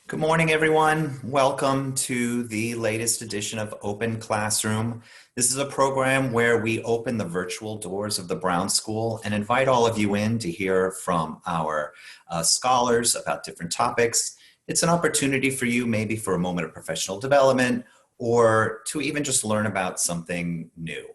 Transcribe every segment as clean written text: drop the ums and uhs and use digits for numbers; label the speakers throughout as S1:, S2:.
S1: Good morning, everyone. Welcome to the latest edition of Open Classroom. This is a program where we open the virtual doors of the Brown School and invite all of you in to hear from our scholars about different topics. It's an opportunity for you, maybe for a moment of professional development, or to even just learn about something new.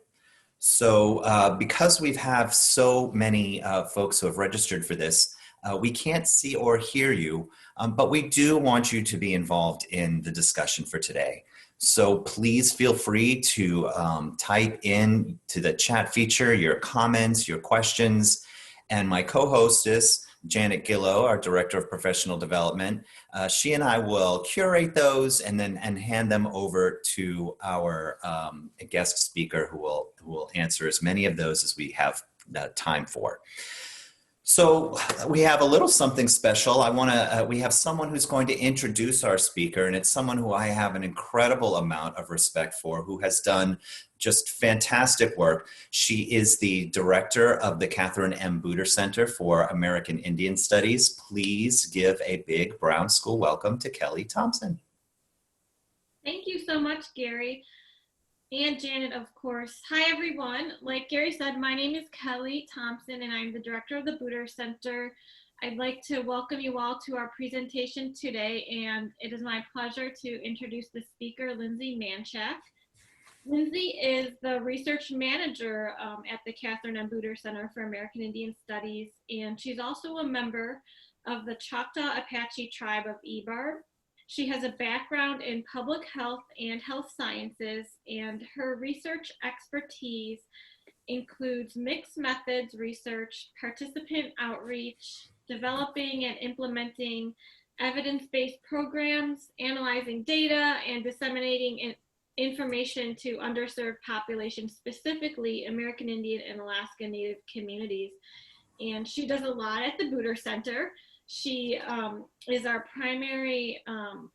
S1: So because we have so many folks who have registered for this, we can't see or hear you, but we do want you to be involved in the discussion for today. So please feel free to type in to the chat feature your comments, your questions, and my co-hostess, Janet Gillow, our Director of Professional Development, she and I will curate those and hand them over to our guest speaker who will answer as many of those as we have time for. So we have a little something special. We have someone who's going to introduce our speaker, and it's someone who I have an incredible amount of respect for, who has done just fantastic work. She is the director of the Kathryn M. Center for American Indian Studies. Please give a big Brown School welcome to Kelly Thompson.
S2: Thank you so much, Gary. And Janet, of course. Hi, everyone. Like Gary said, my name is Kelly Thompson, and I'm the director of the Booter Center. I'd like to welcome you all to our presentation today, and it is my pleasure to introduce the speaker, Lindsay Manchak. Lindsay is the research manager at the Kathryn M. Center for American Indian Studies, and she's also a member of the Choctaw Apache tribe of Ebar. She has a background in public health and health sciences, and her research expertise includes mixed methods research, participant outreach, developing and implementing evidence-based programs, analyzing data, and disseminating information to underserved populations, specifically American Indian and Alaska Native communities. And she does a lot at the Booter Center. She is our primary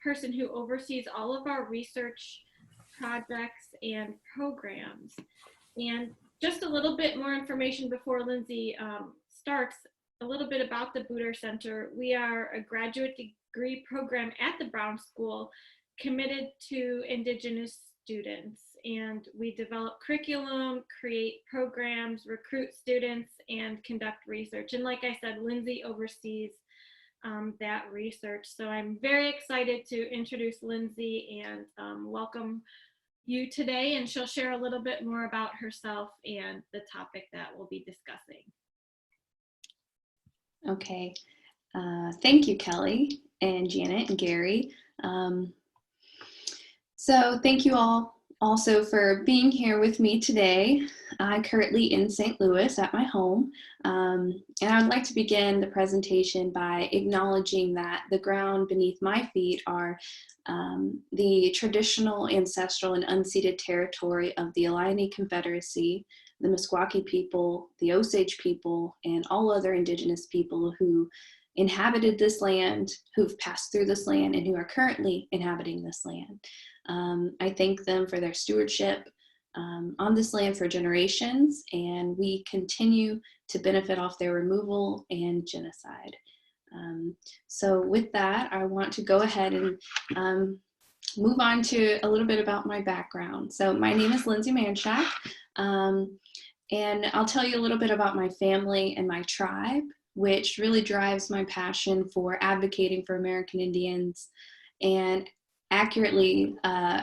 S2: person who oversees all of our research projects and programs. And just a little bit more information before Lindsay starts, a little bit about the Booter Center. We are a graduate degree program at the Brown School committed to Indigenous students. And we develop curriculum, create programs, recruit students, and conduct research. And like I said, Lindsay oversees that research. So I'm very excited to introduce Lindsay and welcome you today, and she'll share a little bit more about herself and the topic that we'll be discussing.
S3: Okay, thank you, Kelly and Janet and Gary. So thank you all also for being here with me today. I'm currently in St. Louis at my home, and I would like to begin the presentation by acknowledging that the ground beneath my feet are the traditional, ancestral, and unceded territory of the Illini Confederacy, the Meskwaki people, the Osage people, and all other Indigenous people who inhabited this land, who've passed through this land, and who are currently inhabiting this land. I thank them for their stewardship on this land for generations, and we continue to benefit off their removal and genocide. So with that, I want to go ahead and move on to a little bit about my background. So my name is Lindsay Manchak, and I'll tell you a little bit about my family and my tribe, which really drives my passion for advocating for American Indians and accurately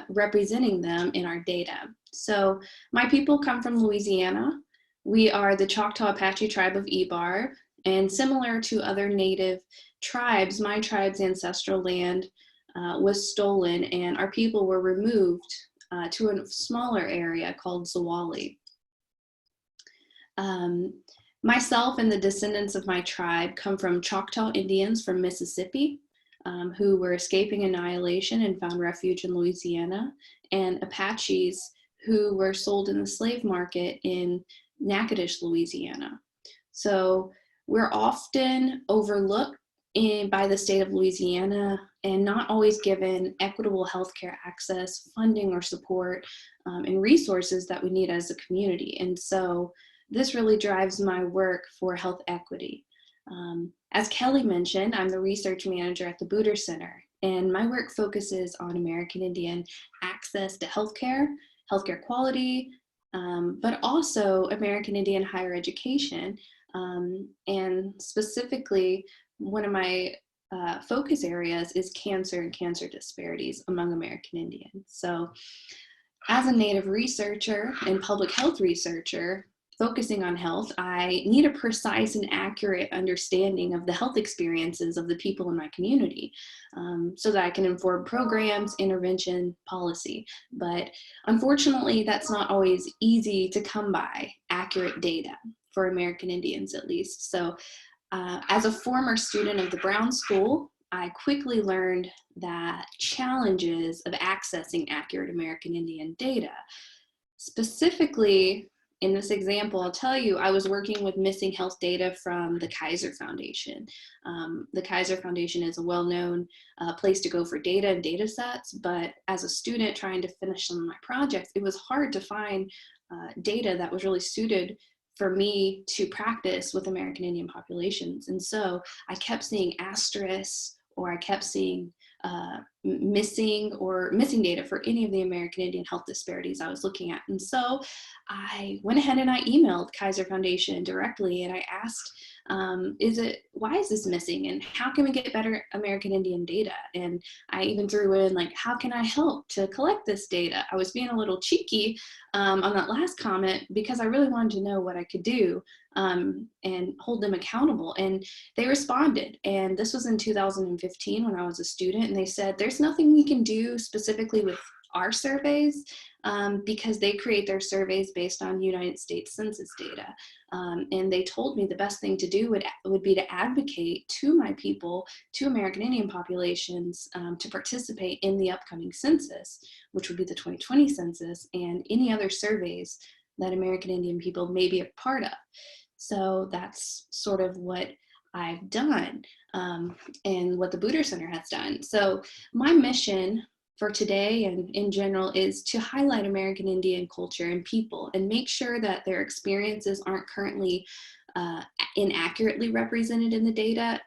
S3: representing them in our data. So my people come from Louisiana. We are the Choctaw Apache tribe of Ebar, and similar to other native tribes, my tribe's ancestral land was stolen, and our people were removed to a smaller area called Zawali. Myself and the descendants of my tribe come from Choctaw Indians from Mississippi, who were escaping annihilation and found refuge in Louisiana, and Apaches who were sold in the slave market in Natchitoches, Louisiana. So we're often overlooked by the state of Louisiana and not always given equitable healthcare access, funding or support, and resources that we need as a community. And so this really drives my work for health equity. As Kelly mentioned, I'm the research manager at the Booter Center, and my work focuses on American Indian access to healthcare quality, but also American Indian higher education. And specifically, one of my focus areas is cancer and cancer disparities among American Indians. So as a Native researcher and public health researcher focusing on health, I need a precise and accurate understanding of the health experiences of the people in my community, so that I can inform programs, intervention, policy. But unfortunately, that's not always easy to come by, accurate data for American Indians at least. So as a former student of the Brown School, I quickly learned that challenges of accessing accurate American Indian data. Specifically, in this example, I'll tell you, I was working with missing health data from the Kaiser Foundation. The Kaiser Foundation is a well-known place to go for data and data sets, but as a student trying to finish some of my projects, it was hard to find data that was really suited for me to practice with American Indian populations. And so I kept seeing asterisks, or I kept seeing missing data for any of the American Indian health disparities I was looking at. And so I went ahead and I emailed Kaiser Foundation directly, and I asked, why is this missing, and how can we get better American Indian data? And I even threw in, like, how can I help to collect this data? I was being a little cheeky on that last comment because I really wanted to know what I could do and hold them accountable. And they responded. And this was in 2015 when I was a student, and they said, there's nothing we can do specifically with our surveys because they create their surveys based on United States Census data. And they told me the best thing to do would be to advocate to my people, to American Indian populations, to participate in the upcoming census, which would be the 2020 census, and any other surveys that American Indian people may be a part of. So that's sort of what I've done and what the Buder Center has done. So my mission for today and in general is to highlight American Indian culture and people and make sure that their experiences aren't currently inaccurately represented in the data,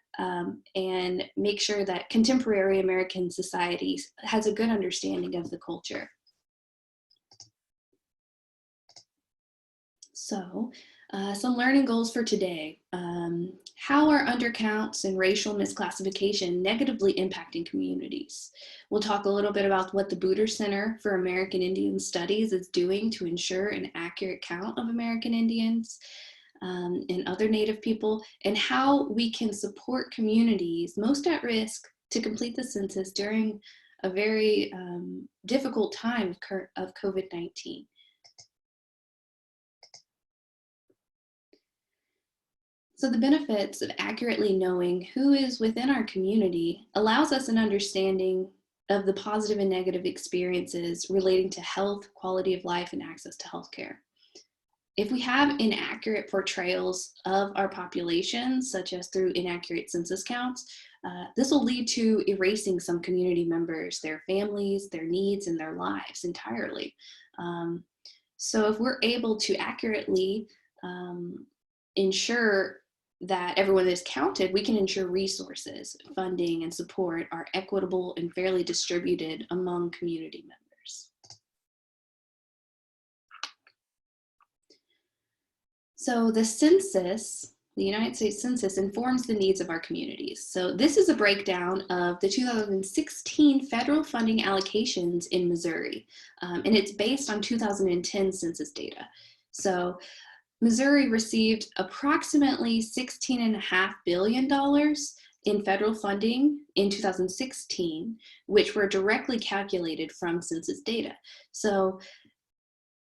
S3: and make sure that contemporary American society has a good understanding of the culture. So some learning goals for today. How are undercounts and racial misclassification negatively impacting communities? We'll talk a little bit about what the Buder Center for American Indian Studies is doing to ensure an accurate count of American Indians and other Native people, and how we can support communities most at risk to complete the census during a very difficult time of COVID-19. So the benefits of accurately knowing who is within our community allows us an understanding of the positive and negative experiences relating to health, quality of life, and access to healthcare. If we have inaccurate portrayals of our populations, such as through inaccurate census counts, this will lead to erasing some community members, their families, their needs, and their lives entirely. So if we're able to accurately ensure that everyone is counted, we can ensure resources, funding, and support are equitable and fairly distributed among community members. So the census, the United States Census, informs the needs of our communities. So this is a breakdown of the 2016 federal funding allocations in Missouri, and it's based on 2010 census data. So Missouri received approximately $16.5 billion in federal funding in 2016, which were directly calculated from census data. So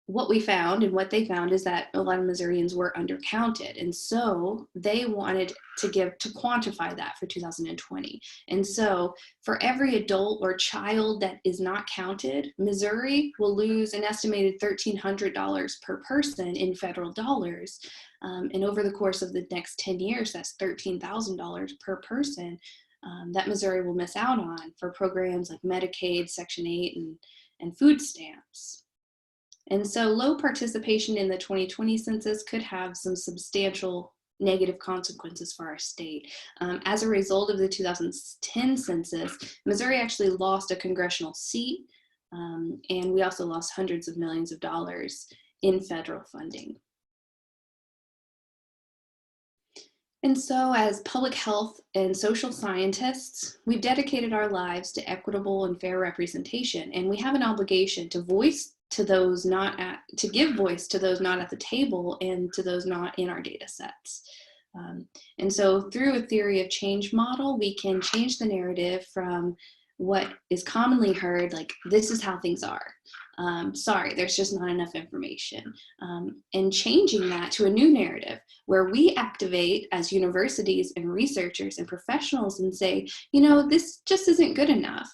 S3: what we found and what they found is that a lot of Missourians were undercounted. And so they wanted to quantify that for 2020. And so for every adult or child that is not counted, Missouri will lose an estimated $1,300 per person in federal dollars. And over the course of the next 10 years, that's $13,000 per person that Missouri will miss out on for programs like Medicaid, Section 8, and food stamps. And so low participation in the 2020 census could have some substantial negative consequences for our state. As a result of the 2010 census, Missouri actually lost a congressional seat, and we also lost hundreds of millions of dollars in federal funding. And so as public health and social scientists, we've dedicated our lives to equitable and fair representation, and we have an obligation to give voice to those not at the table and to those not in our data sets. And so through a theory of change model, we can change the narrative from what is commonly heard, like, this is how things are. Sorry, there's just not enough information. And changing that to a new narrative where we activate as universities and researchers and professionals and say, you know, this just isn't good enough.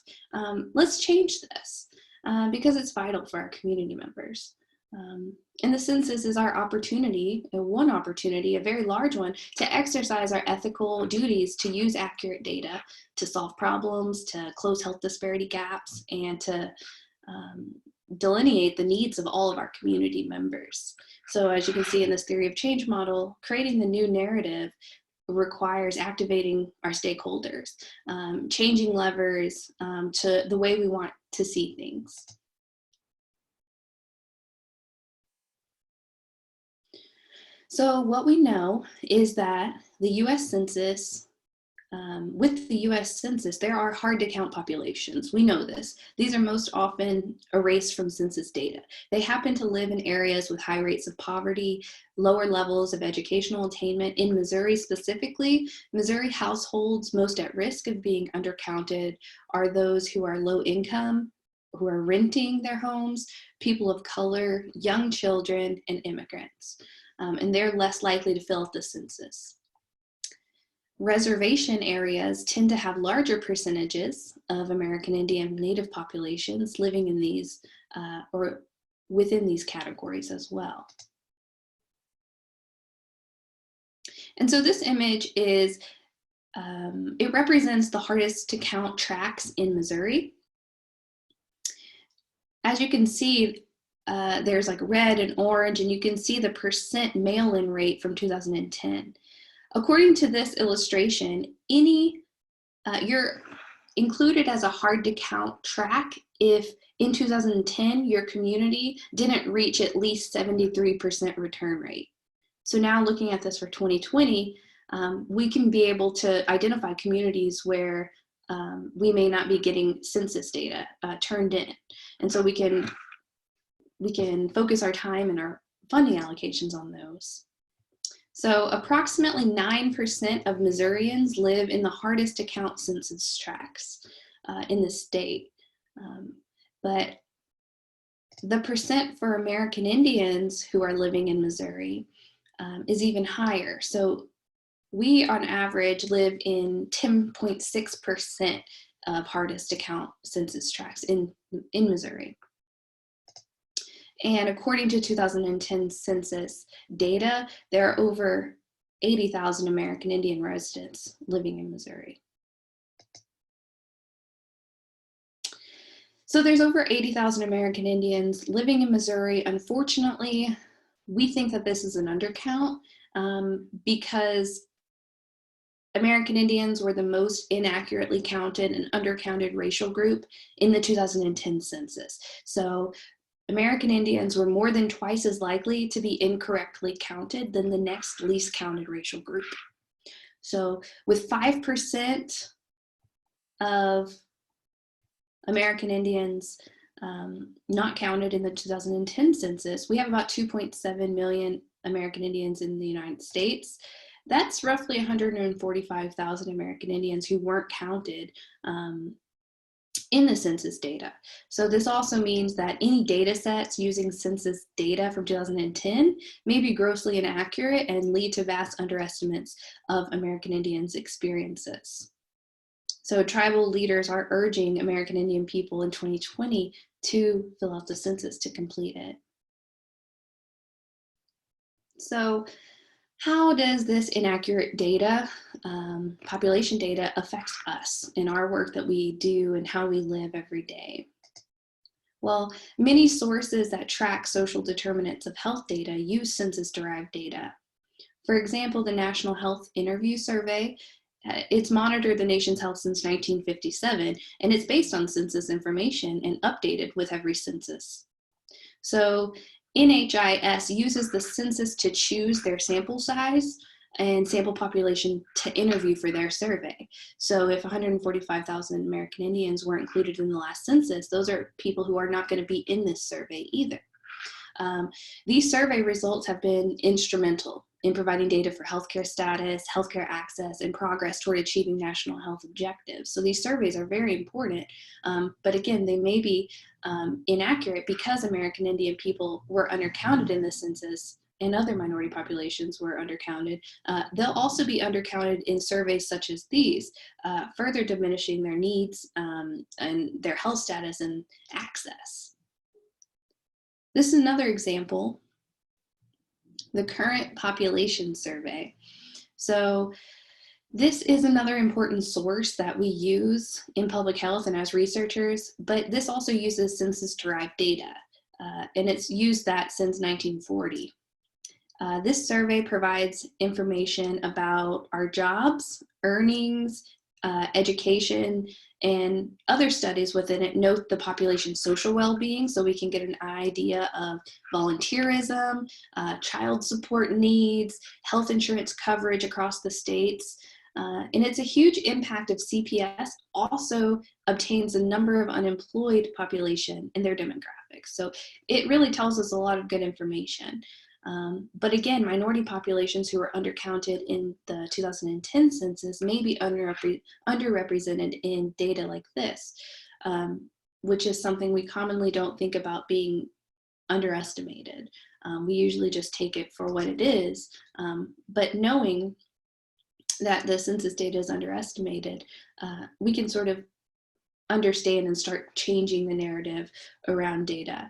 S3: Let's change this because it's vital for our community members. And the census is our opportunity, one opportunity, a very large one, to exercise our ethical duties to use accurate data to solve problems, to close health disparity gaps, and to delineate the needs of all of our community members. So as you can see in this theory of change model, creating the new narrative requires activating our stakeholders, changing levers to the way we want to see things. So what we know is that the US Census, with the US Census, there are hard to count populations. We know this. These are most often erased from census data. They happen to live in areas with high rates of poverty, lower levels of educational attainment. In Missouri specifically, Missouri households most at risk of being undercounted are those who are low income, who are renting their homes, people of color, young children, and immigrants. And they're less likely to fill out the census. Reservation areas tend to have larger percentages of American Indian Native populations living in these or within these categories as well. And so this image is, it represents the hardest to count tracts in Missouri. As you can see, there's like red and orange, and you can see the percent mail-in rate from 2010. According to this illustration, you're included as a hard to count tract if in 2010 your community didn't reach at least 73% return rate. So now looking at this for 2020, we can be able to identify communities where we may not be getting census data turned in. And so we can focus our time and our funding allocations on those. So approximately 9% of Missourians live in the hardest to count census tracts in the state. But the percent for American Indians who are living in Missouri is even higher. So we on average live in 10.6% of hardest to count census tracts in Missouri. And according to 2010 census data, there are over 80,000 American Indian residents living in Missouri. So there's over 80,000 American Indians living in Missouri. Unfortunately, we think that this is an undercount because American Indians were the most inaccurately counted and undercounted racial group in the 2010 census. So American Indians were more than twice as likely to be incorrectly counted than the next least counted racial group. So with 5% of American Indians not counted in the 2010 census, we have about 2.7 million American Indians in the United States. That's roughly 145,000 American Indians who weren't counted in the census data. So this also means that any data sets using census data from 2010 may be grossly inaccurate and lead to vast underestimates of American Indians' experiences. So tribal leaders are urging American Indian people in 2020 to fill out the census to complete it. So how does this inaccurate data, population data, affect us in our work that we do and how we live every day? Well, many sources that track social determinants of health data use census-derived data. For example, the National Health Interview Survey, it's monitored the nation's health since 1957, and it's based on census information and updated with every census. So NHIS uses the census to choose their sample size and sample population to interview for their survey. So if 145,000 American Indians were included in the last census, those are people who are not going to be in this survey either. These survey results have been instrumental in providing data for healthcare status, healthcare access, and progress toward achieving national health objectives. So these surveys are very important, but again, they may be inaccurate because American Indian people were undercounted in the census and other minority populations were undercounted. They'll also be undercounted in surveys such as these, further diminishing their needs and their health status and access. This is another example, the current population survey. So this is another important source that we use in public health and as researchers, but this also uses census-derived data, and it's used that since 1940. This survey provides information about our jobs, earnings, education, and other studies within it note the population's social well-being, so we can get an idea of volunteerism, child support needs, health insurance coverage across the states. And it's a huge impact of CPS also obtains a number of unemployed population and their demographics. So it really tells us a lot of good information. But again, minority populations who are undercounted in the 2010 census may be underrepresented in data like this, which is something we commonly don't think about being underestimated. We usually just take it for what it is, but knowing that the census data is underestimated, we can sort of understand and start changing the narrative around data.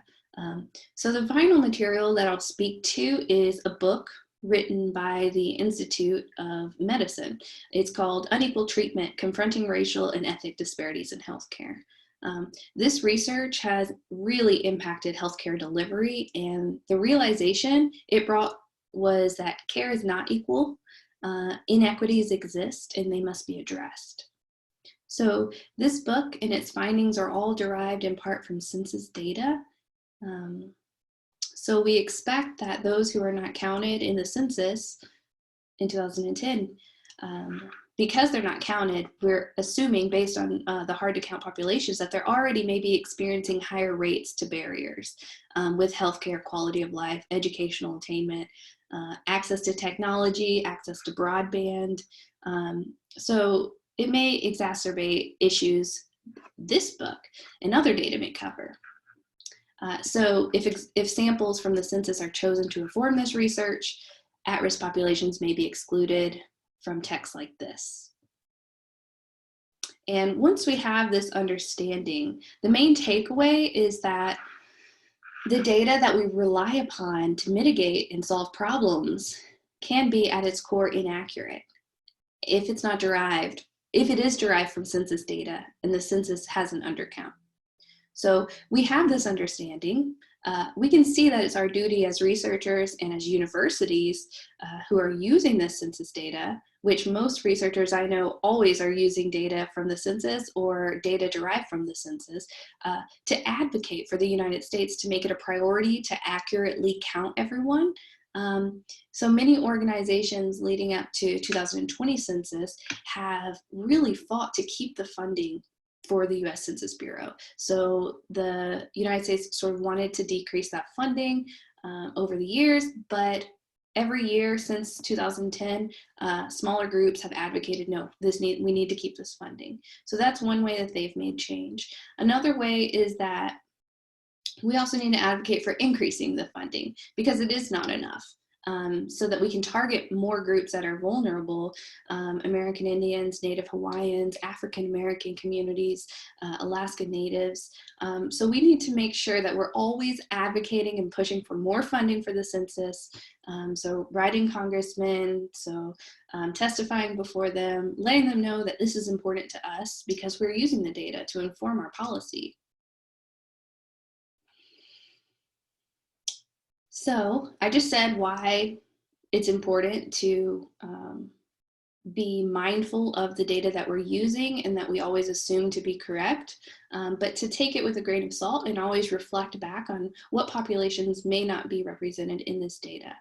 S3: So the final material that I'll speak to is a book written by the Institute of Medicine. It's called Unequal Treatment: Confronting Racial and Ethnic Disparities in Healthcare. This research has really impacted healthcare delivery, and the realization it brought was that care is not equal, inequities exist, and they must be addressed. So this book and its findings are all derived in part from census data. So we expect that those who are not counted in the census in 2010, because they're not counted, we're assuming based on the hard to count populations that they're already maybe experiencing higher rates to barriers with healthcare, quality of life, educational attainment, access to technology, access to broadband. So it may exacerbate issues this book and other data may cover. So if samples from the census are chosen to inform this research, at-risk populations may be excluded from texts like this. And once we have this understanding, the main takeaway is that the data that we rely upon to mitigate and solve problems can be at its core inaccurate if it's not derived, if it is derived from census data and the census has an undercount. So we have this understanding. We can see that it's our duty as researchers and as universities who are using this census data, which most researchers I know always are using data from the census or data derived from the census, to advocate for the United States to make it a priority to accurately count everyone. So many organizations leading up to 2020 census have really fought to keep the funding for the US Census Bureau. So the United States sort of wanted to decrease that funding over the years, but every year since 2010, smaller groups have advocated, no, we need to keep this funding. So that's one way that they've made change. Another way is that we also need to advocate for increasing the funding because it is not enough. So that we can target more groups that are vulnerable, American Indians, Native Hawaiians, African American communities, Alaska Natives. So we need to make sure that we're always advocating and pushing for more funding for the census. So writing congressmen, testifying before them, letting them know that this is important to us because we're using the data to inform our policy. So I just said why it's important to be mindful of the data that we're using and that we always assume to be correct, but to take it with a grain of salt and always reflect back on what populations may not be represented in this data.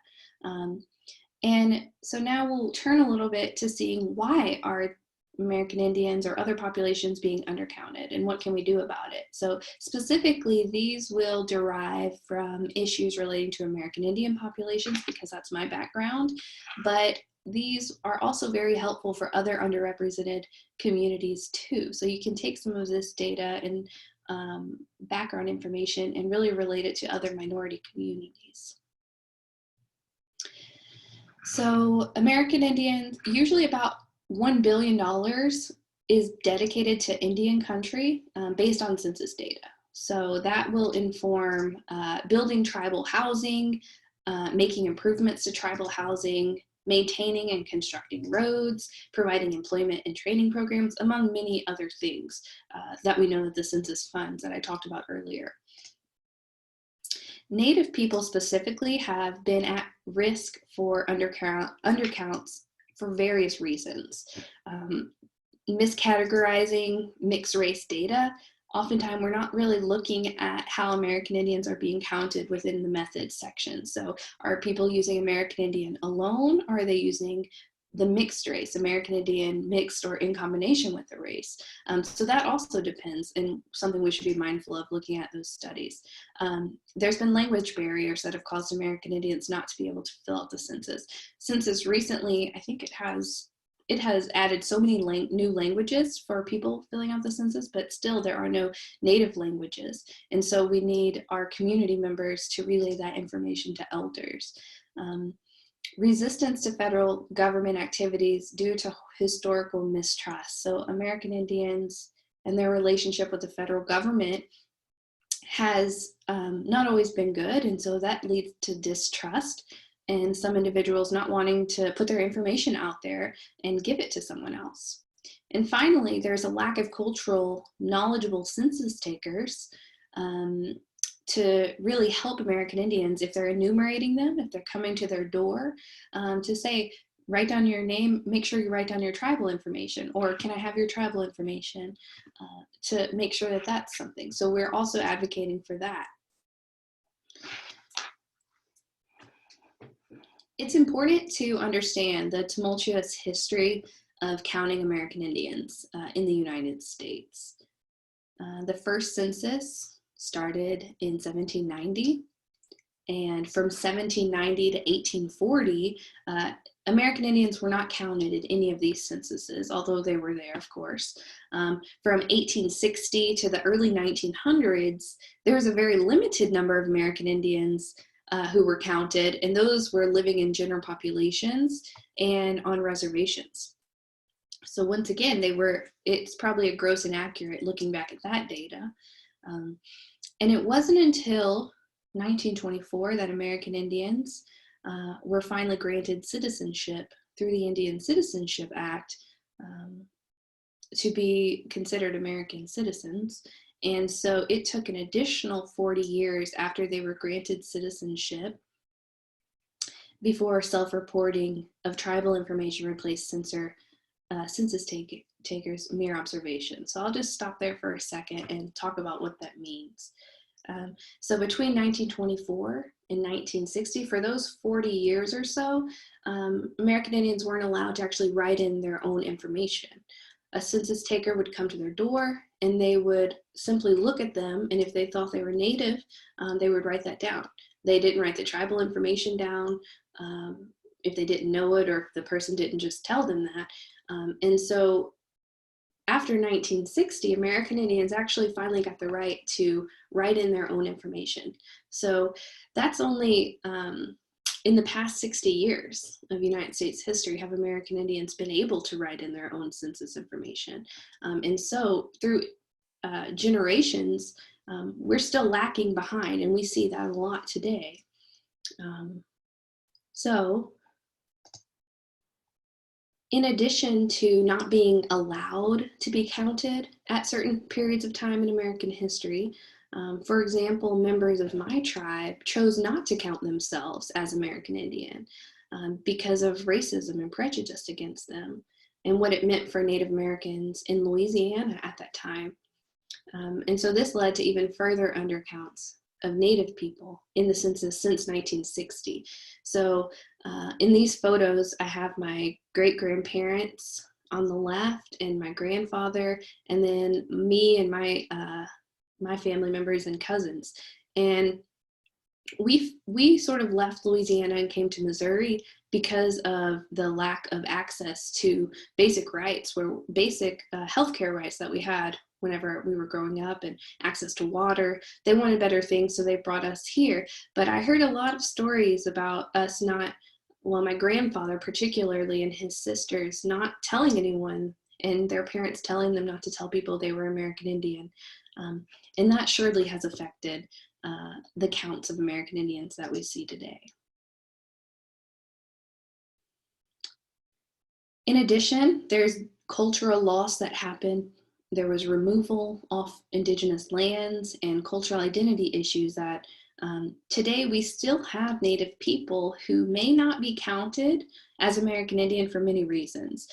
S3: And so now we'll turn a little bit to seeing why are American Indians or other populations being undercounted and what can we do about it. So specifically, these will derive from issues relating to American Indian populations because that's my background, but these are also very helpful for other underrepresented communities too. So you can take some of this data and background information and really relate it to other minority communities. So American Indians, usually about $1 billion is dedicated to Indian country based on census data. So that will inform building tribal housing, making improvements to tribal housing, maintaining and constructing roads, providing employment and training programs, among many other things that we know that the census funds that I talked about earlier. Native people specifically have been at risk for undercounts for various reasons. Miscategorizing mixed race data. Oftentimes we're not really looking at how American Indians are being counted within the methods section. So are people using American Indian alone, or are they using the mixed race, American Indian mixed or in combination with the race? So that also depends, and something we should be mindful of looking at those studies. There's been language barriers that have caused American Indians not to be able to fill out the census. Census recently, I think it has added so many new languages for people filling out the census, but still there are no native languages. And so we need our community members to relay that information to elders. Resistance to federal government activities due to historical mistrust. So American Indians and their relationship with the federal government has not always been good, and so that leads to distrust and some individuals not wanting to put their information out there and give it to someone else. And finally, there's a lack of cultural, knowledgeable census takers to really help American Indians if they're enumerating them, if they're coming to their door, to say, write down your name, make sure you write down your tribal information, or can I have your tribal information, to make sure that that's something. So we're also advocating for that. It's important to understand the tumultuous history of counting American Indians in the United States. The first census started in 1790, and from 1790 to 1840, American Indians were not counted in any of these censuses, although they were there, of course. From 1860 to the early 1900s, there was a very limited number of American Indians who were counted, and those were living in general populations and on reservations. So once again, it's probably a gross inaccurate looking back at that data. And it wasn't until 1924 that American Indians were finally granted citizenship through the Indian Citizenship Act to be considered American citizens. And so it took an additional 40 years after they were granted citizenship before self-reporting of tribal information replaced census takers' mere observation. So I'll just stop there for a second and talk about what that means. So between 1924 and 1960, for those 40 years or so, American Indians weren't allowed to actually write in their own information. A census taker would come to their door and they would simply look at them, and if they thought they were native, they would write that down. They didn't write the tribal information down if they didn't know it, or if the person didn't just tell them that. And so after 1960, American Indians actually finally got the right to write in their own information. So that's only in the past 60 years of United States history have American Indians been able to write in their own census information. And so through generations, we're still lacking behind, and we see that a lot today. So in addition to not being allowed to be counted at certain periods of time in American history, for example, members of my tribe chose not to count themselves as American Indian. because of racism and prejudice against them and what it meant for Native Americans in Louisiana at that time. And so this led to even further undercounts of Native people in the census since 1960. So in these photos, I have my great-grandparents on the left and my grandfather, and then me and my family members and cousins. And we sort of left Louisiana and came to Missouri because of the lack of access to basic rights, basic healthcare rights that we had whenever we were growing up, and access to water. They wanted better things, so they brought us here. But I heard a lot of stories about us my grandfather particularly and his sisters not telling anyone, and their parents telling them not to tell people they were American Indian. And that surely has affected the counts of American Indians that we see today. In addition, there's cultural loss that happened. There was removal off indigenous lands and cultural identity issues that today we still have Native people who may not be counted as American Indian for many reasons.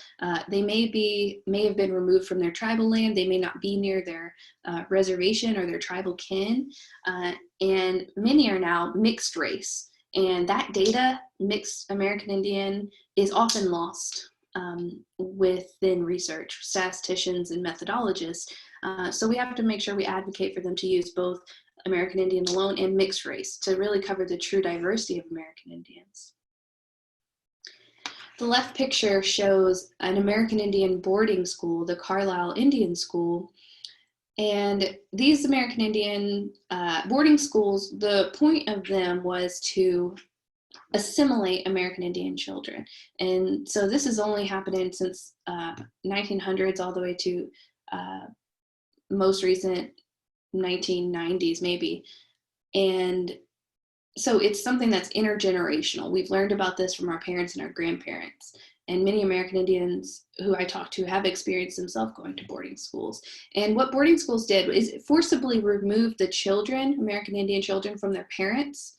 S3: They may have been removed from their tribal land. They may not be near their reservation or their tribal kin. And many are now mixed race. And that data, mixed American Indian, is often lost within research, statisticians and methodologists. So we have to make sure we advocate for them to use both American Indian alone and mixed race to really cover the true diversity of American Indians. The left picture shows an American Indian boarding school, the Carlisle Indian School. And these American Indian boarding schools, the point of them was to assimilate American Indian children. And so this has only happening since 1900s all the way to most recent 1990s maybe. And so it's something that's intergenerational. We've learned about this from our parents and our grandparents. And many American Indians who I talked to have experienced themselves going to boarding schools. And what boarding schools did is it forcibly removed the children, American Indian children, from their parents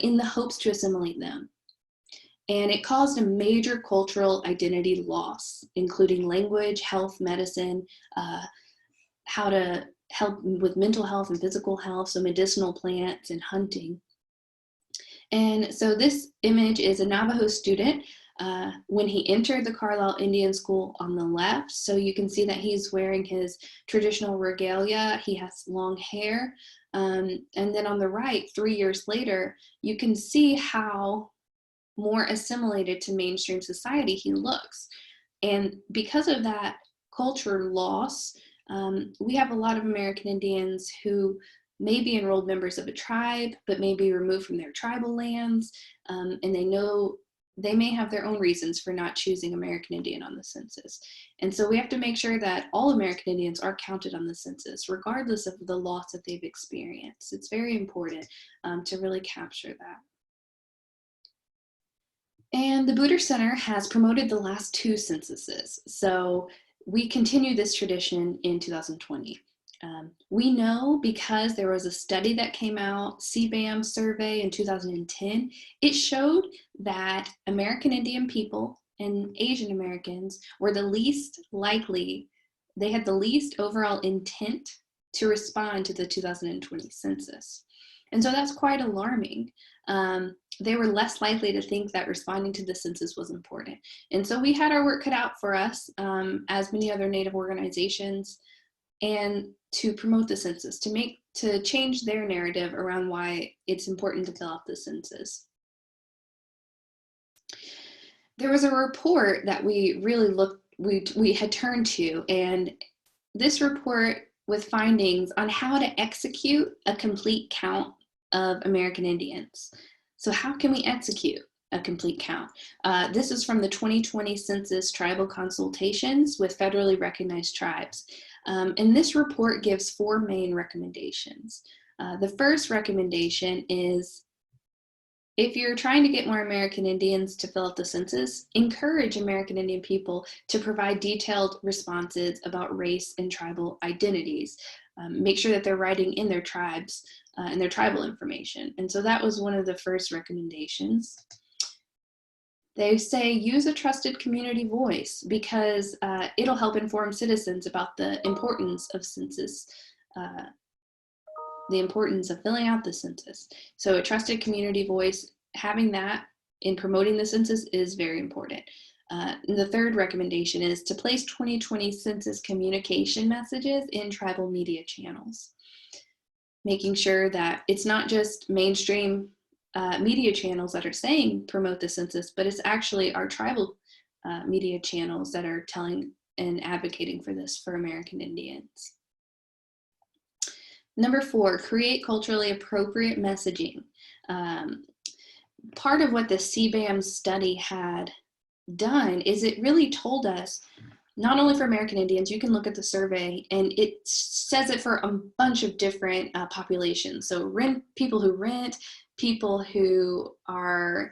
S3: in the hopes to assimilate them. And it caused a major cultural identity loss, including language, health, medicine, how to help with mental health and physical health, so medicinal plants and hunting. And so this image is a Navajo student when he entered the Carlisle Indian School on the left. So you can see that he's wearing his traditional regalia. He has long hair. And then on the right, 3 years later, you can see how more assimilated to mainstream society he looks. And because of that culture loss, we have a lot of American Indians who may be enrolled members of a tribe, but may be removed from their tribal lands, and they may have their own reasons for not choosing American Indian on the census. And so we have to make sure that all American Indians are counted on the census, regardless of the loss that they've experienced. It's very important to really capture that. And the Booter Center has promoted the last 2 censuses. So we continue this tradition in 2020. We know because there was a study that came out, CBAM survey in 2010, it showed that American Indian people and Asian Americans were the least likely, they had the least overall intent to respond to the 2020 census. And so that's quite alarming. They were less likely to think that responding to the census was important. And so we had our work cut out for us, as many other Native organizations, and to promote the census, to change their narrative around why it's important to fill out the census. There was a report that we really we had turned to, and this report with findings on how to execute a complete count of American Indians. So how can we execute a complete count? This is from the 2020 Census Tribal Consultations with federally recognized tribes. And this report gives 4 main recommendations. The first recommendation is, if you're trying to get more American Indians to fill out the census, encourage American Indian people to provide detailed responses about race and tribal identities. Make sure that they're writing in their tribes and their tribal information. And so that was one of the first recommendations. They say use a trusted community voice because it'll help inform citizens about the importance of census, the importance of filling out the census. So a trusted community voice, having that in promoting the census is very important. The third recommendation is to place 2020 census communication messages in tribal media channels, making sure that it's not just mainstream media channels that are saying promote the census, but it's actually our tribal media channels that are telling and advocating for this for American Indians. Number 4, create culturally appropriate messaging. Part of what the CBAM study had done is it really told us, not only for American Indians, you can look at the survey and it says it for a bunch of different populations. So people who rent, people who are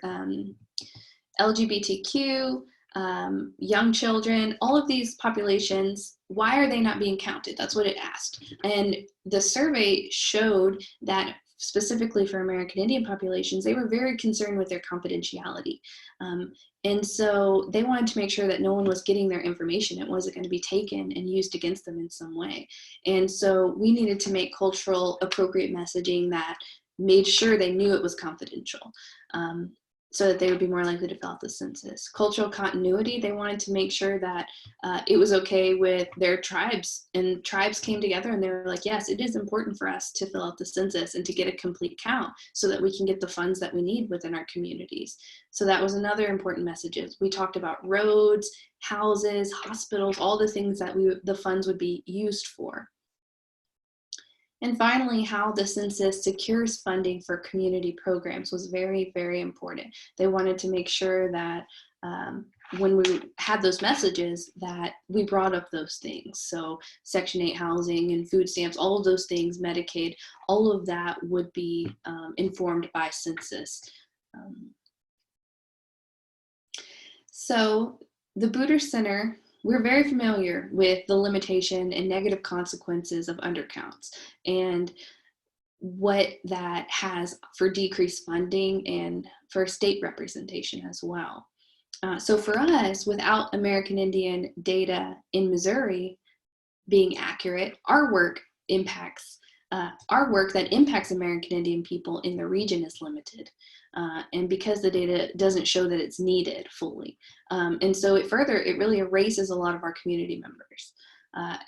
S3: LGBTQ, young children, all of these populations, why are they not being counted? That's what it asked. And the survey showed that specifically for American Indian populations, they were very concerned with their confidentiality. And so they wanted to make sure that no one was getting their information. It wasn't going to be taken and used against them in some way. And so we needed to make cultural appropriate messaging that made sure they knew it was confidential. So that they would be more likely to fill out the census. Cultural continuity, they wanted to make sure that it was okay with their tribes, and tribes came together and they were like, yes, it is important for us to fill out the census and to get a complete count so that we can get the funds that we need within our communities. So that was another important message. We talked about roads, houses, hospitals, all the things that the funds would be used for. And finally, how the census secures funding for community programs was very, very important. They wanted to make sure that when we had those messages that we brought up those things. So Section 8 housing and food stamps, all of those things, Medicaid, all of that would be informed by census. So the Buder Center, we're very familiar with the limitation and negative consequences of undercounts and what that has for decreased funding and for state representation as well. So for us, without American Indian data in Missouri being accurate, our work that impacts American Indian people in the region is limited. And because the data doesn't show that it's needed fully. And so it really erases a lot of our community members.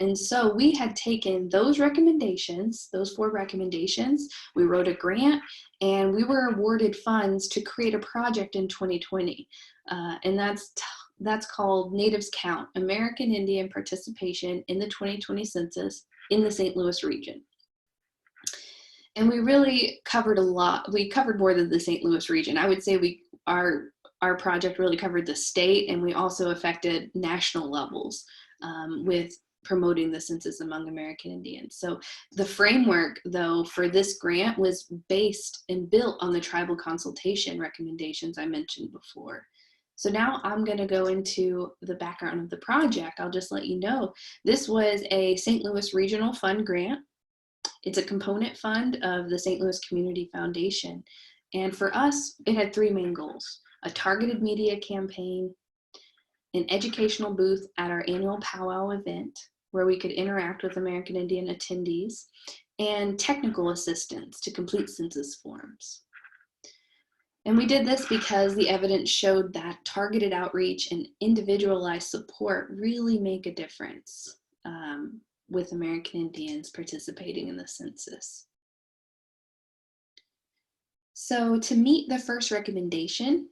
S3: And so we had taken those recommendations, those 4 recommendations, we wrote a grant, and we were awarded funds to create a project in 2020. And that's called Natives Count, American Indian Participation in the 2020 Census in the St. Louis region. And we really covered a lot. We covered more than the St. Louis region. I would say our project really covered the state, and we also affected national levels with promoting the census among American Indians. So the framework, though, for this grant was based and built on the tribal consultation recommendations I mentioned before. So now I'm going to go into the background of the project. I'll just let you know, this was a St. Louis Regional Fund grant. It's a component fund of the St. Louis Community Foundation. And for us, it had 3 main goals: a targeted media campaign, an educational booth at our annual powwow event where we could interact with American Indian attendees, and technical assistance to complete census forms. And we did this because the evidence showed that targeted outreach and individualized support really make a difference with American Indians participating in the census. So to meet the first recommendation,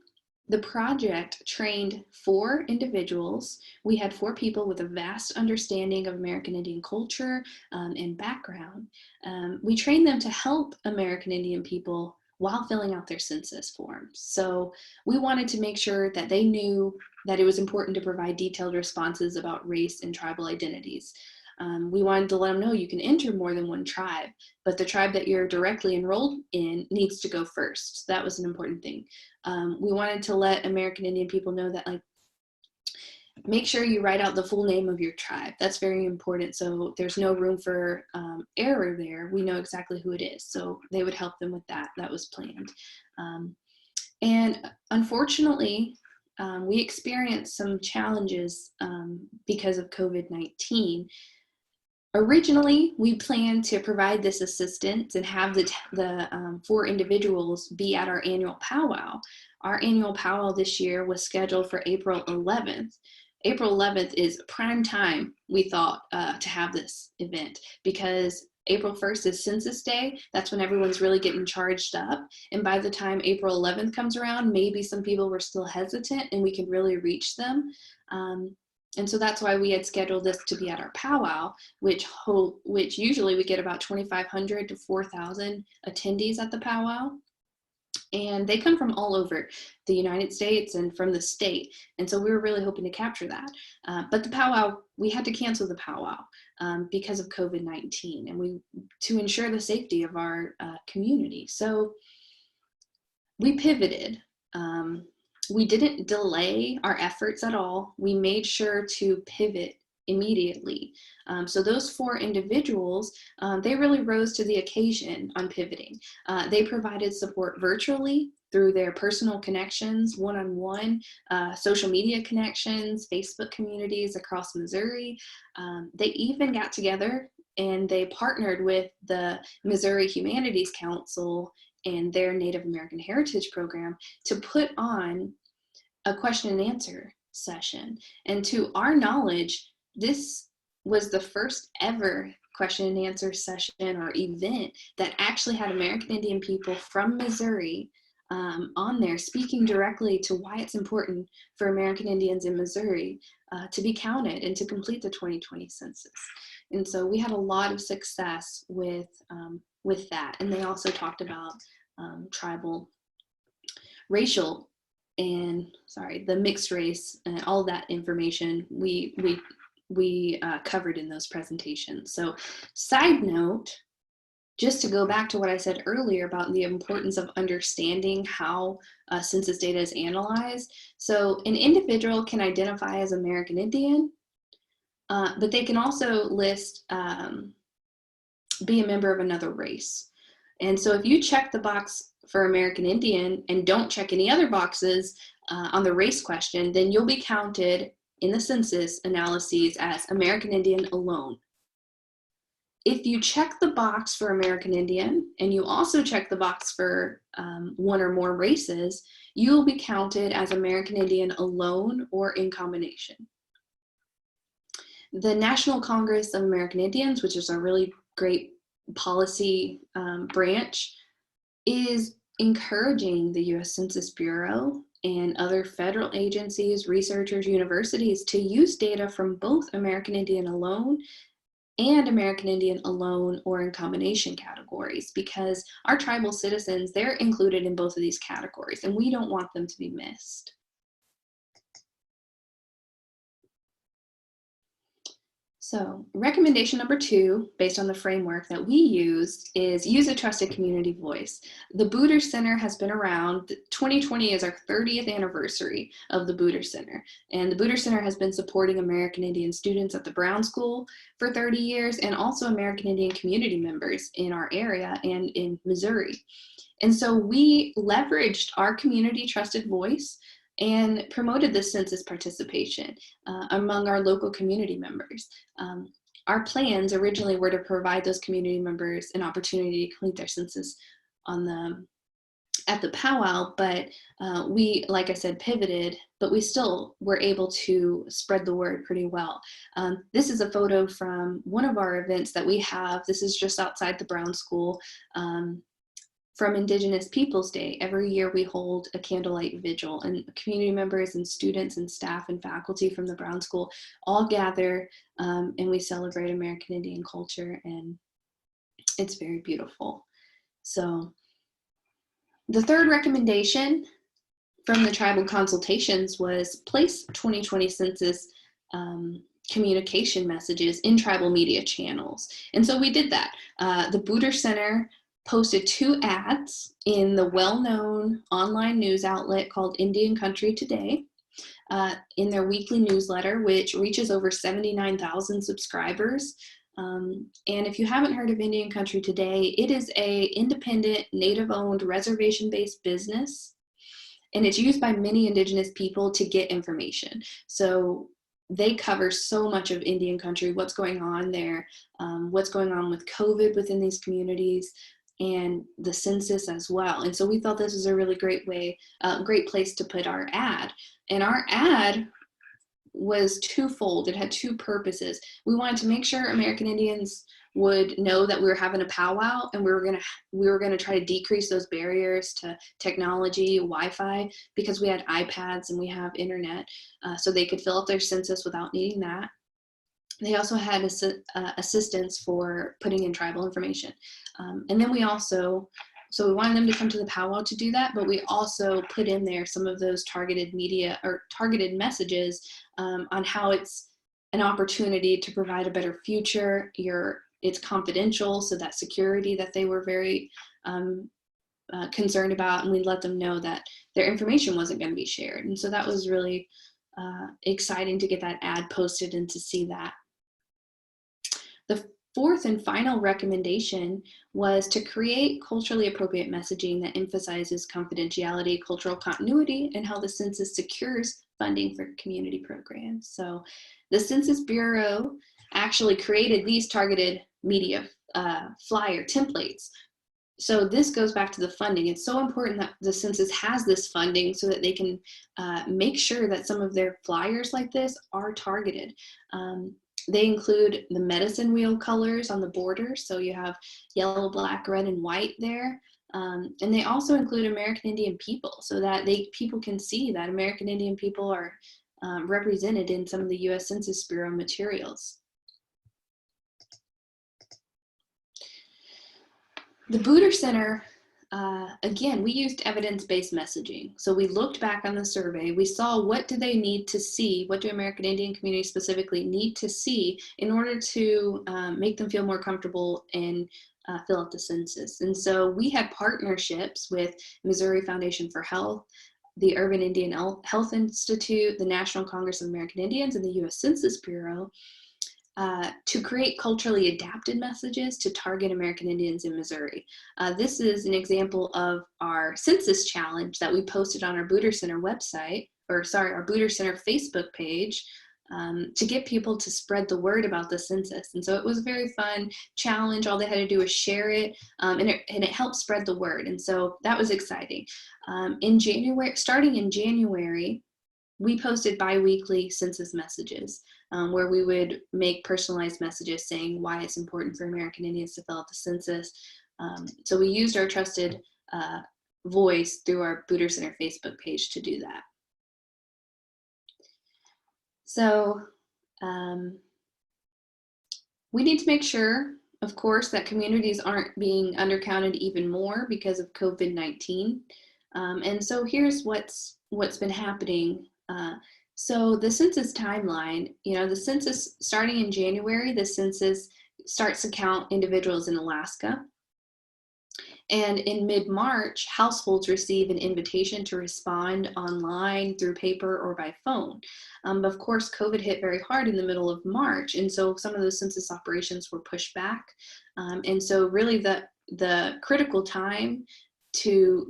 S3: the project trained 4 individuals. We had 4 people with a vast understanding of American Indian culture and background. We trained them to help American Indian people while filling out their census forms. So we wanted to make sure that they knew that it was important to provide detailed responses about race and tribal identities. We wanted to let them know you can enter more than one tribe, but the tribe that you're directly enrolled in needs to go first. That was an important thing. We wanted to let American Indian people know that, like, make sure you write out the full name of your tribe. That's very important. So there's no room for error there. We know exactly who it is. So they would help them with that. That was planned. And unfortunately, we experienced some challenges because of COVID-19. Originally, we planned to provide this assistance and have the 4 individuals be at our annual powwow. Our annual powwow this year was scheduled for April 11th. April 11th is prime time, we thought, to have this event, because April 1st is Census Day. That's when everyone's really getting charged up. And by the time April 11th comes around, maybe some people were still hesitant and we could really reach them. And so that's why we had scheduled this to be at our powwow, which usually we get about 2,500 to 4,000 attendees at the powwow. And they come from all over the United States and from the state. And so we were really hoping to capture that. But the powwow, we had to cancel the powwow because of COVID-19 and to ensure the safety of our community. So we pivoted. We didn't delay our efforts at all. We made sure to pivot immediately. So those 4 individuals, they really rose to the occasion on pivoting. They provided support virtually through their personal connections, one-on-one, social media connections, Facebook communities across Missouri. They even got together and they partnered with the Missouri Humanities Council and their Native American Heritage Program to put on a question and answer session. And to our knowledge, this was the first ever question and answer session or event that actually had American Indian people from Missouri on there speaking directly to why it's important for American Indians in Missouri to be counted and to complete the 2020 census. And so we had a lot of success with that. And they also talked about tribal, racial, and the mixed race and all that information we covered in those presentations. So side note, just to go back to what I said earlier about the importance of understanding how census data is analyzed. So an individual can identify as American Indian, but they can also list, be a member of another race. And so if you check the box for American Indian and don't check any other boxes on the race question, then you'll be counted in the census analyses as American Indian alone. If you check the box for American Indian and you also check the box for 1 or more races, you'll be counted as American Indian alone or in combination. The National Congress of American Indians, which is a really great policy branch, is encouraging the U.S. Census Bureau and other federal agencies, researchers, universities to use data from both American Indian alone and American Indian alone or in combination categories, because our tribal citizens, they're included in both of these categories and we don't want them to be missed. So recommendation number 2, based on the framework that we used, is use a trusted community voice. The Booter Center has been around. 2020 is our 30th anniversary of the Booter Center. And the Booter Center has been supporting American Indian students at the Brown School for 30 years and also American Indian community members in our area and in Missouri. And so we leveraged our community trusted voice and promoted the census participation among our local community members. Our plans originally were to provide those community members an opportunity to complete their census at the powwow, but we, like I said, pivoted, but we still were able to spread the word pretty well. This is a photo from one of our events that we have. This is just outside the Brown School. From Indigenous Peoples Day. Every year we hold a candlelight vigil, and community members and students and staff and faculty from the Brown School all gather and we celebrate American Indian culture, and it's very beautiful. So the third recommendation from the tribal consultations was place 2020 census communication messages in tribal media channels. And so we did that. The Booter Center posted 2 ads in the well-known online news outlet called Indian Country Today in their weekly newsletter, which reaches over 79,000 subscribers. And if you haven't heard of Indian Country Today, it is an independent, native-owned, reservation-based business. and it's used by many Indigenous people to get information. So they cover so much of Indian country, what's going on there, what's going on with COVID within these communities, and the census as well. And so we thought this was a really great way, great place to put our ad. And our ad was twofold. It had two purposes. We wanted to make sure American Indians would know that we were having a powwow, and we were gonna try to decrease those barriers to technology, Wi-Fi, because we had iPads and we have internet, so they could fill out their census without needing that. They also had assistance for putting in tribal information, and then we wanted them to come to the powwow to do that, but we also put in there some of those targeted media or targeted messages on how it's an opportunity to provide a better future. It's confidential, so that security that they were very concerned about, and we let them know that their information wasn't going to be shared. And so that was really exciting to get that ad posted and to see that. The fourth and final recommendation was to create culturally appropriate messaging that emphasizes confidentiality, cultural continuity, and how the census secures funding for community programs. So the Census Bureau actually created these targeted media flyer templates. So this goes back to the funding. It's so important that the census has this funding so that they can make sure that some of their flyers like this are targeted. They include the medicine wheel colors on the border. So you have yellow, black, red, and white there. And they also include American Indian people so that people can see that American Indian people are represented in some of the U.S. Census Bureau materials. The Booter Center, again, we used evidence-based messaging. So we looked back on the survey, we saw what do they need to see, what do American Indian communities specifically need to see in order to make them feel more comfortable and fill out the census. And so we had partnerships with Missouri Foundation for Health, the Urban Indian Health Institute, the National Congress of American Indians, and the U.S. Census Bureau to create culturally adapted messages to target American Indians in Missouri. This is an example of our census challenge that we posted on our Booter Center website, our Booter Center Facebook page, to get people to spread the word about the census. And so it was a very fun challenge. All they had to do was share it, and it helped spread the word. And so that was exciting. Starting in January, we posted bi-weekly census messages where we would make personalized messages saying why it's important for American Indians to fill out the census. So we used our trusted voice through our Booter Center Facebook page to do that. So we need to make sure, of course, that communities aren't being undercounted even more because of COVID-19. And so here's what's been happening. So the census timeline, the census starting in January, the census starts to count individuals in Alaska. And in mid-March, households receive an invitation to respond online, through paper, or by phone. But of course, COVID hit very hard in the middle of March, and so some of those census operations were pushed back. And so really the critical time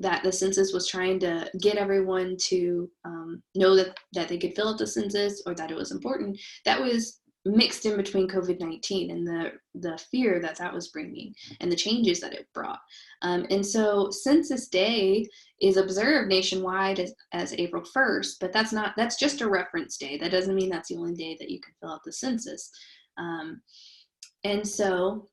S3: that the census was trying to get everyone to know that they could fill out the census or that it was important, that was mixed in between COVID-19 and the fear that was bringing and the changes that it brought. And so Census Day is observed nationwide as April 1st, but that's just a reference day. That doesn't mean that's the only day that you can fill out the census. And so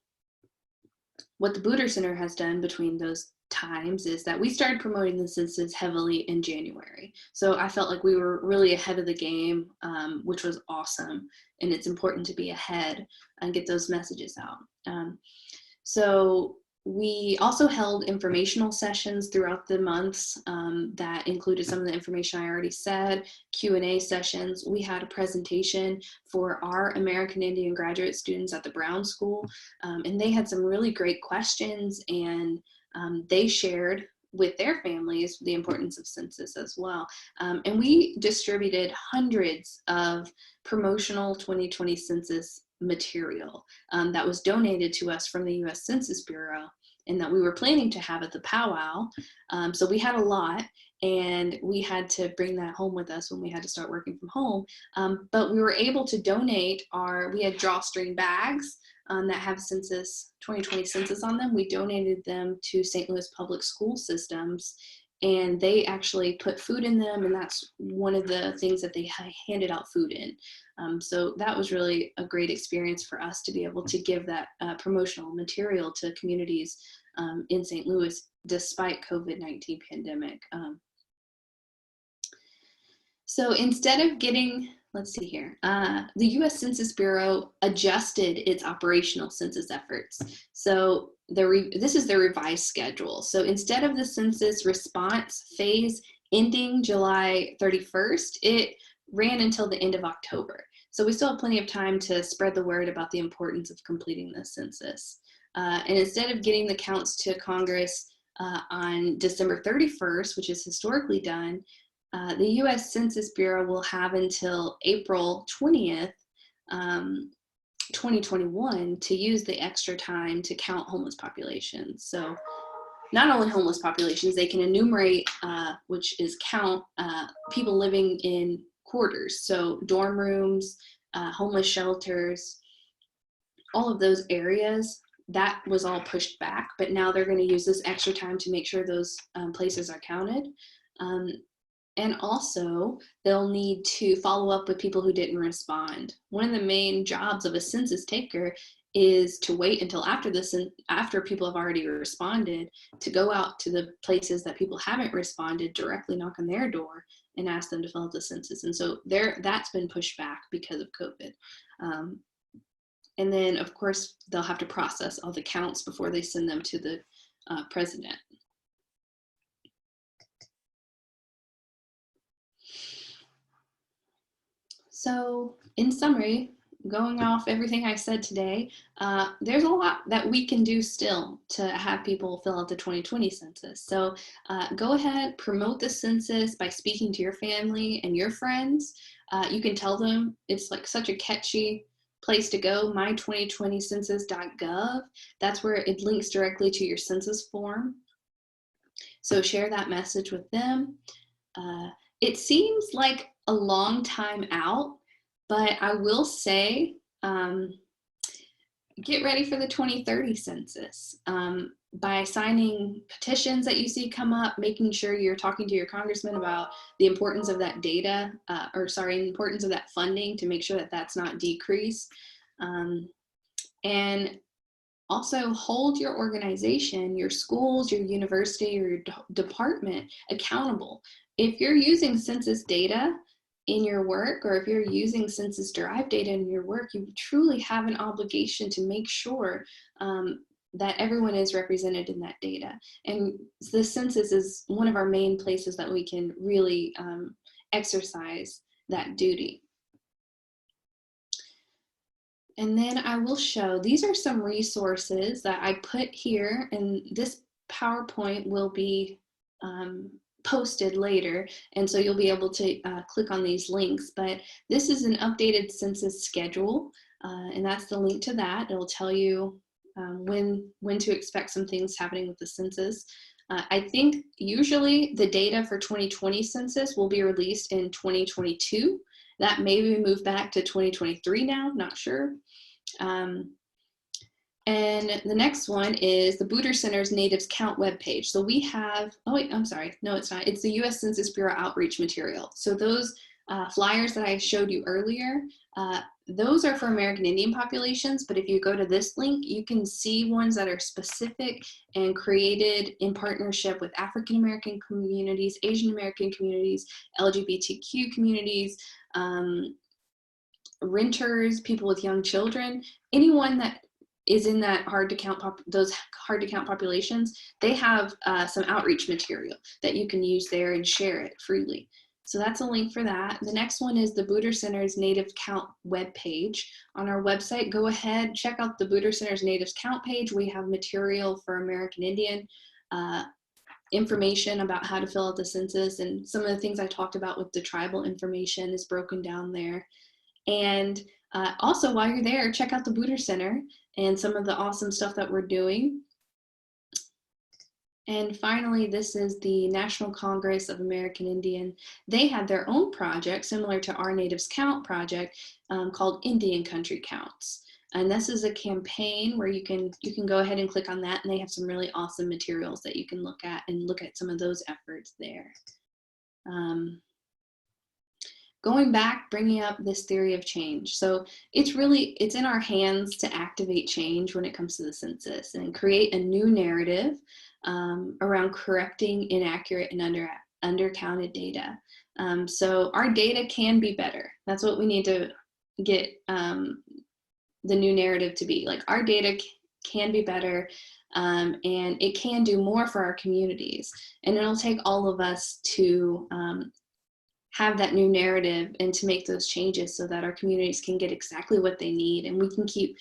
S3: what the Booter Center has done between those times is that we started promoting the census heavily in January. So I felt like we were really ahead of the game, which was awesome. And it's important to be ahead and get those messages out. So we also held informational sessions throughout the months that included some of the information I already said, Q&A sessions. We had a presentation for our American Indian graduate students at the Brown School, and they had some really great questions, and they shared with their families the importance of census as well. And we distributed hundreds of promotional 2020 census material that was donated to us from the U.S. Census Bureau and that we were planning to have at the powwow. So we had a lot, and we had to bring that home with us when we had to start working from home. But we were able to donate we had drawstring bags that have 2020 census on them. We donated them to St. Louis public school systems, and they actually put food in them, and that's one of the things that they handed out food in. So that was really a great experience for us to be able to give that promotional material to communities in St. Louis despite COVID-19 pandemic. So instead of getting, let's see here, the US Census Bureau adjusted its operational census efforts. So this is the revised schedule. So instead of the census response phase ending July 31st, it ran until the end of October. So we still have plenty of time to spread the word about the importance of completing the census. And instead of getting the counts to Congress on December 31st, which is historically done, the US Census Bureau will have until April 20th, 2021 to use the extra time to count homeless populations. So not only homeless populations, they can enumerate, which is count people living in quarters. So dorm rooms, homeless shelters, all of those areas, that was all pushed back, but now they're going to use this extra time to make sure those places are counted. And also, they'll need to follow up with people who didn't respond. One of the main jobs of a census taker is to wait until after people have already responded, to go out to the places that people haven't responded, directly knock on their door and ask them to fill out the census. And so that's been pushed back because of COVID. And then, of course, they'll have to process all the counts before they send them to the president. So in summary, going off everything I said today, there's a lot that we can do still to have people fill out the 2020 census. So go ahead, promote the census by speaking to your family and your friends. You can tell them, it's like such a catchy place to go, my2020census.gov. That's where it links directly to your census form. So share that message with them. It seems like a long time out, but I will say, get ready for the 2030 census by signing petitions that you see come up, making sure you're talking to your congressman about the importance of that data, the importance of that funding to make sure that that's not decreased. And also hold your organization, your schools, your university, or your department accountable. If you're using census data in your work, or if you're using census derived data in your work, you truly have an obligation to make sure that everyone is represented in that data. And the census is one of our main places that we can really exercise that duty. And then I will show, these are some resources that I put here, and this PowerPoint will be posted later, and so you'll be able to click on these links. But this is an updated census schedule, and that's the link to that. It'll tell you when to expect some things happening with the census. I think usually the data for 2020 census will be released in 2022. That may be moved back to 2023 now, not sure. And the next one is the Booter Center's Natives Count webpage. So we have, oh wait, I'm sorry, no it's not. It's the US Census Bureau outreach material. So those flyers that I showed you earlier, those are for American Indian populations, but if you go to this link, you can see ones that are specific and created in partnership with African American communities, Asian American communities, LGBTQ communities, renters, people with young children, anyone that is in that those hard to count populations. They have some outreach material that you can use there and share it freely. So that's a link for that. The next one is the Booter Center's Native Count webpage. On our website, go ahead, check out the Booter Center's Natives Count page. We have material for American Indian, information about how to fill out the census, and some of the things I talked about with the tribal information is broken down there. And also, while you're there, check out the Booter Center and some of the awesome stuff that we're doing. And finally, this is the National Congress of American Indian. They had their own project, similar to our Natives Count project, called Indian Country Counts. And this is a campaign where you can go ahead and click on that, and they have some really awesome materials that you can look at and look at some of those efforts there. Going back, bringing up this theory of change. So it's in our hands to activate change when it comes to the census and create a new narrative around correcting inaccurate and undercounted data. So our data can be better. That's what we need to get the new narrative to be. Like, our data can be better, and it can do more for our communities. And it'll take all of us to have that new narrative and to make those changes so that our communities can get exactly what they need, and we can keep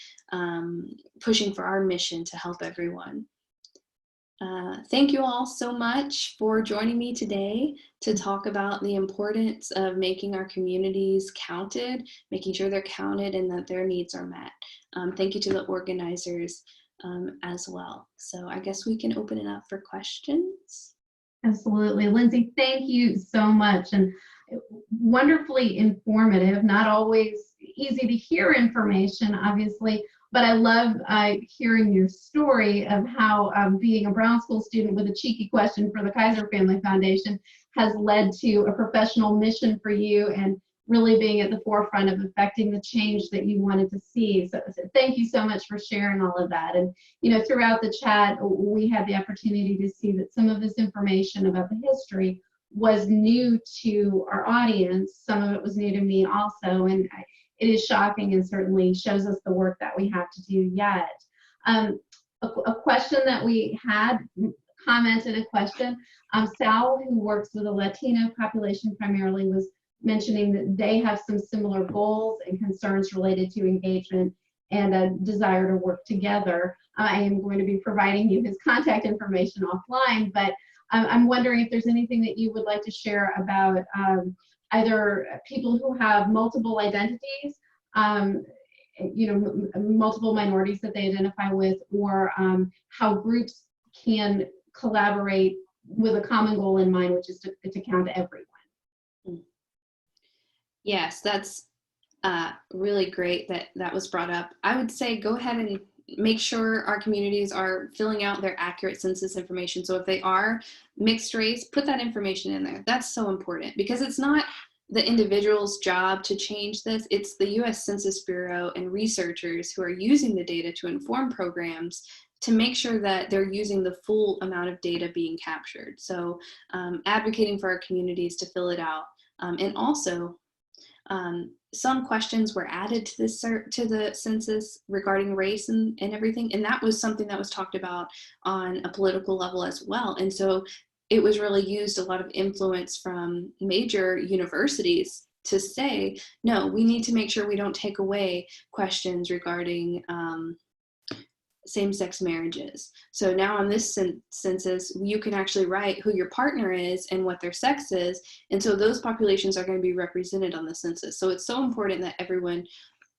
S3: pushing for our mission to help everyone. Thank you all so much for joining me today to talk about the importance of making our communities counted, making sure they're counted and that their needs are met. Thank you to the organizers as well. So I guess we can open it up for questions.
S4: Absolutely. Lindsay, thank you so much. And wonderfully informative, not always easy to hear information, obviously, but I love hearing your story of how being a Brown School student with a cheeky question for the Kaiser Family Foundation has led to a professional mission for you and really being at the forefront of affecting the change that you wanted to see. So thank you so much for sharing all of that. And, you know, throughout the chat, we had the opportunity to see that some of this information about the history was new to our audience. Some of it was new to me also. And it is shocking and certainly shows us the work that we have to do yet. A question that we had, commented a question, Sal, who works with the Latino population primarily, was mentioning that they have some similar goals and concerns related to engagement and a desire to work together. I am going to be providing you his contact information offline, but I'm wondering if there's anything that you would like to share about either people who have multiple identities, you know, multiple minorities that they identify with, or how groups can collaborate with a common goal in mind, which is to count everyone.
S3: Yes, that's really great that that was brought up. I would say go ahead and make sure our communities are filling out their accurate census information. So if they are mixed race, put that information in there. That's so important because it's not the individual's job to change this. It's the US Census Bureau and researchers who are using the data to inform programs to make sure that they're using the full amount of data being captured. So advocating for our communities to fill it out. And also, some questions were added to the census regarding race and everything, and that was something that was talked about on a political level as well. And so it was really used a lot of influence from major universities to say, no, we need to make sure we don't take away questions regarding same-sex marriages. So now on this census, you can actually write who your partner is and what their sex is. And so those populations are going to be represented on the census. So it's so important that everyone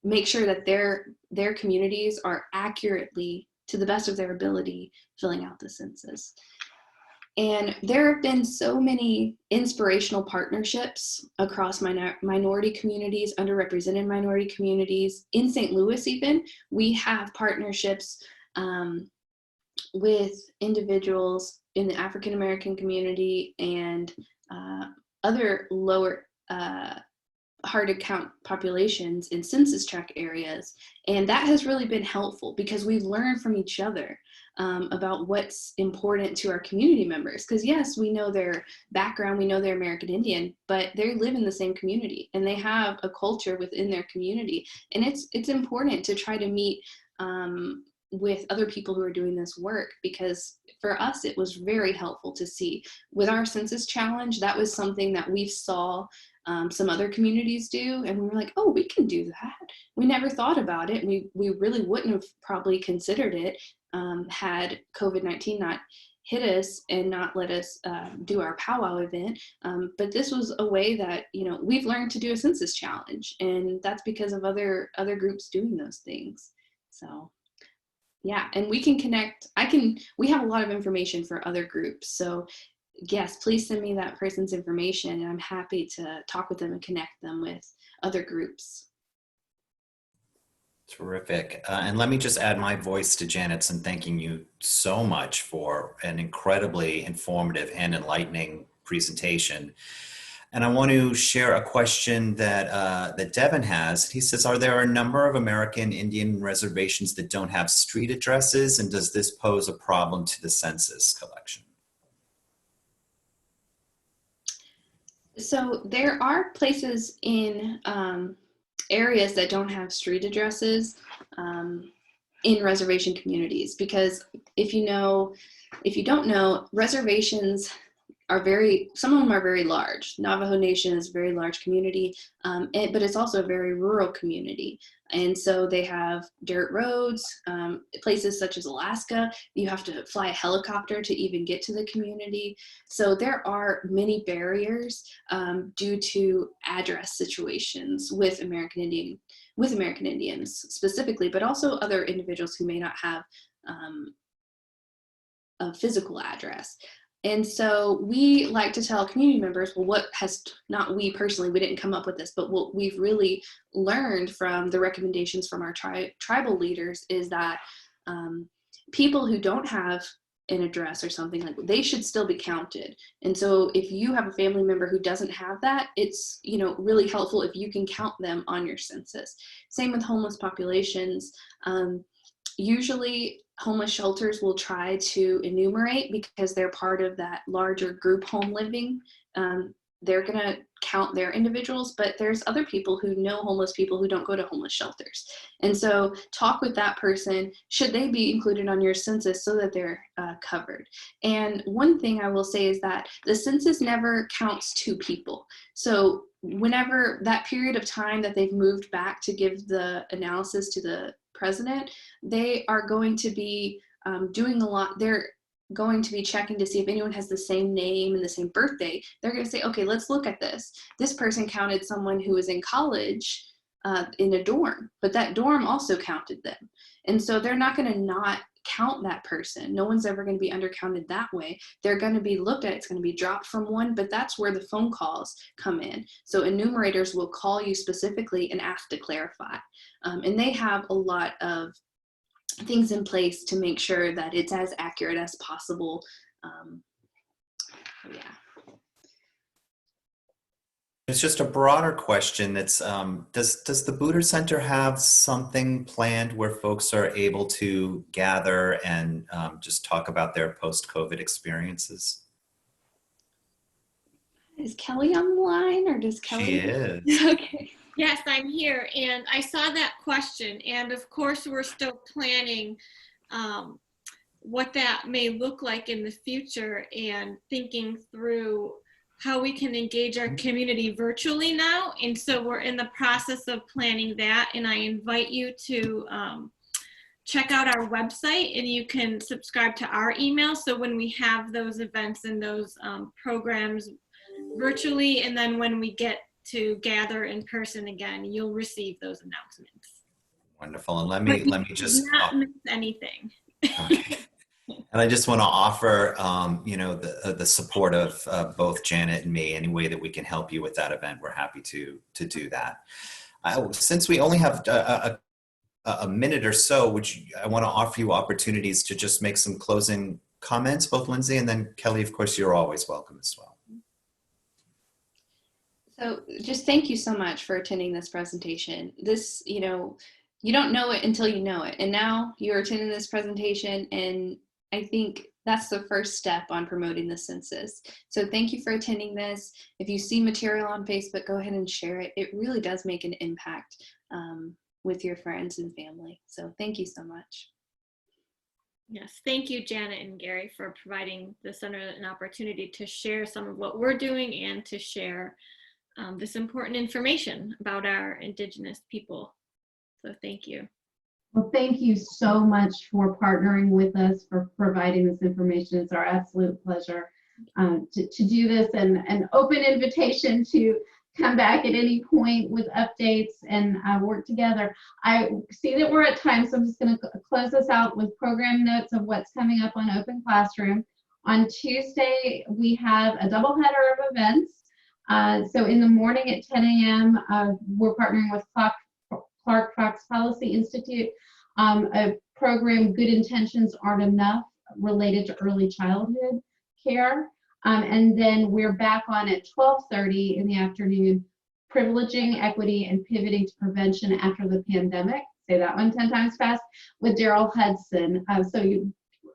S3: make sure that their communities are accurately, to the best of their ability, filling out the census. And there have been so many inspirational partnerships across minority communities, underrepresented minority communities. In St. Louis even, we have partnerships with individuals in the African American community and other lower hard to count populations in census tract areas. And that has really been helpful because we've learned from each other about what's important to our community members. Because yes, we know their background, we know they're American Indian, but they live in the same community and they have a culture within their community. And it's important to try to meet with other people who are doing this work, because for us, it was very helpful to see. With our census challenge, that was something that we saw some other communities do, and we were like, oh, we can do that. We never thought about it. We really wouldn't have probably considered it had COVID-19 not hit us and not let us do our powwow event. But this was a way that, you know, we've learned to do a census challenge, and that's because of other groups doing those things. So Yeah, and we can connect. We have a lot of information for other groups. So yes, please send me that person's information and I'm happy to talk with them and connect them with other groups.
S1: Terrific. And let me just add my voice to Janet's and thanking you so much for an incredibly informative and enlightening presentation. And I want to share a question that Devin has. He says, are there a number of American Indian reservations that don't have street addresses? And does this pose a problem to the census collection?
S3: So there are places in areas that don't have street addresses in reservation communities, because if you don't know, reservations are some of them are very large. Navajo Nation is a very large community, but it's also a very rural community. And so they have dirt roads, places such as Alaska, you have to fly a helicopter to even get to the community. So there are many barriers due to address situations with American Indians specifically, but also other individuals who may not have a physical address. And so we like to tell community members, well, not we personally, we didn't come up with this, but what we've really learned from the recommendations from our tribal leaders is that people who don't have an address or something, like, they should still be counted. And so if you have a family member who doesn't have that, it's really helpful if you can count them on your census. Same with homeless populations. Usually homeless shelters will try to enumerate because they're part of that larger group home living. They're going to count their individuals, but there's other people who know homeless people who don't go to homeless shelters. And so talk with that person, should they be included on your census so that they're covered. And one thing I will say is that the census never counts two people. So whenever that period of time that they've moved back to give the analysis to the president, they are going to be doing a lot. They're going to be checking to see if anyone has the same name and the same birthday. They're going to say, okay, let's look at this. This person counted someone who was in college in a dorm, but that dorm also counted them. And so they're not going to not count that person. No one's ever going to be undercounted that way. They're going to be looked at. It's going to be dropped from one, but that's where the phone calls come in. So enumerators will call you specifically and ask to clarify. And they have a lot of things in place to make sure that it's as accurate as possible. Yeah.
S1: It's just a broader question that's, does the Booter Center have something planned where folks are able to gather and just talk about their post-COVID experiences?
S3: Is Kelly on the line, or does Kelly?
S1: She is.
S3: Okay.
S2: Yes, I'm here, and I saw that question, and of course we're still planning what that may look like in the future and thinking through how we can engage our community virtually now. And so we're in the process of planning that, and I invite you to check out our website, and you can subscribe to our email. So when we have those events and those programs virtually, and then when we get to gather in person again, you'll receive those announcements.
S1: Wonderful. And let me just
S2: not miss anything.
S1: Okay. And I just want to offer, the support of both Janet and me. Any way that we can help you with that event, we're happy to do that. Since we only have a minute or so, I want to offer you opportunities to just make some closing comments, both Lindsay and then Kelly. Of course, you're always welcome as well.
S3: So just thank you so much for attending this presentation. This, you don't know it until you know it. And now you're attending this presentation, and I think that's the first step on promoting the census. So thank you for attending this. If you see material on Facebook, go ahead and share it. It really does make an impact with your friends and family. So thank you so much.
S2: Yes, thank you, Janet and Gary, for providing the center an opportunity to share some of what we're doing and to share this important information about our Indigenous people. So thank you.
S4: Well, thank you so much for partnering with us, for providing this information. It's our absolute pleasure to do this, and an open invitation to come back at any point with updates and work together. I see that we're at time, so I'm just going to close this out with program notes of what's coming up on Open Classroom. On Tuesday, we have a double header of events. So in the morning at 10 a.m., we're partnering with Clark Fox Policy Institute, a program, Good Intentions Aren't Enough, related to early childhood care. And then we're back on at 12:30 in the afternoon, Privileging Equity and Pivoting to Prevention After the Pandemic. Say that one 10 times fast, with Daryl Hudson.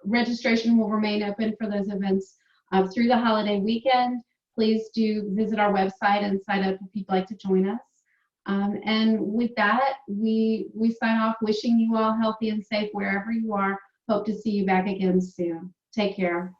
S4: Registration will remain open for those events through the holiday weekend. Please do visit our website and sign up if you'd like to join us. And with that, we sign off wishing you all healthy and safe wherever you are. Hope to see you back again soon. Take care.